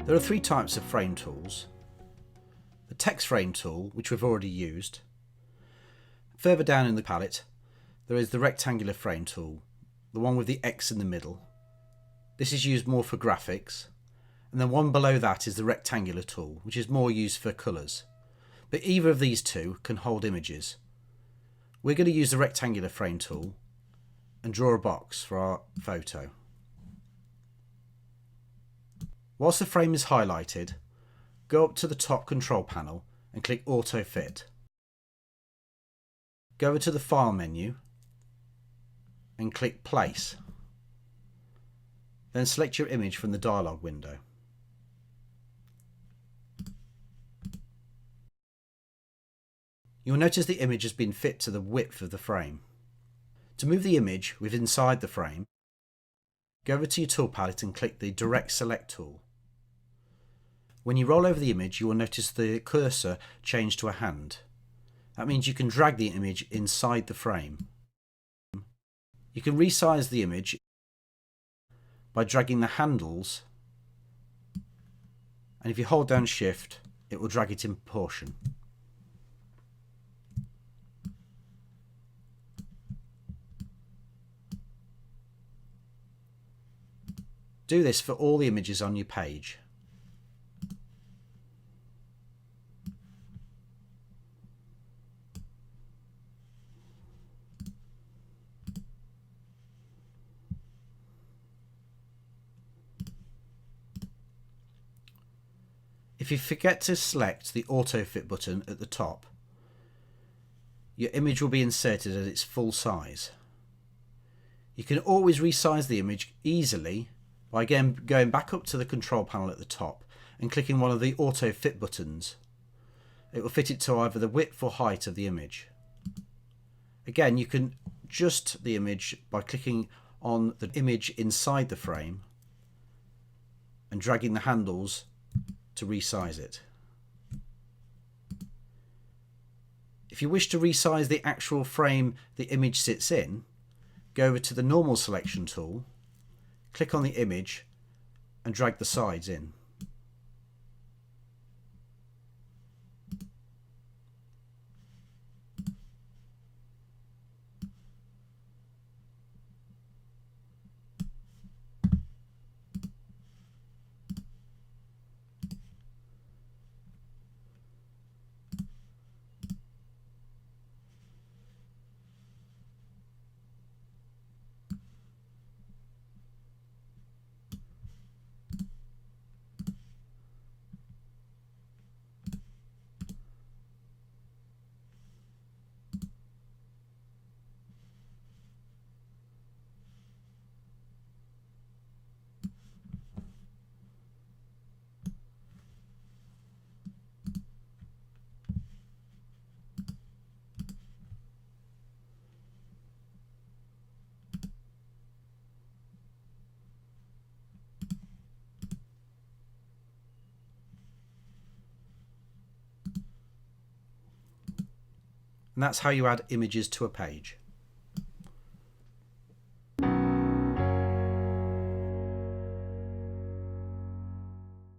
There are three types of frame tools. The text frame tool, which we've already used. Further down in the palette, there is the rectangular frame tool, the one with the X in the middle. This is used more for graphics. And then one below that is the rectangular tool, which is more used for colours. But either of these two can hold images. We're going to use the rectangular frame tool and draw a box for our photo. Whilst the frame is highlighted, go up to the top control panel and click Auto Fit. Go over to the File menu and click Place. Then select your image from the dialog window. You'll notice the image has been fit to the width of the frame. To move the image within inside the frame, go over to your tool palette and click the Direct Select tool. When you roll over the image, you will notice the cursor change to a hand. That means you can drag the image inside the frame. You can resize the image by dragging the handles, and if you hold down Shift, it will drag it in proportion. Do this for all the images on your page. If you forget to select the Auto Fit button at the top, your image will be inserted at its full size. You can always resize the image easily by again going back up to the control panel at the top and clicking one of the Auto Fit buttons. It will fit it to either the width or height of the image. Again, you can adjust the image by clicking on the image inside the frame and dragging the handles to resize it. If you wish to resize the actual frame the image sits in, go over to the normal selection tool, click on the image and drag the sides in. And that's how you add images to a page.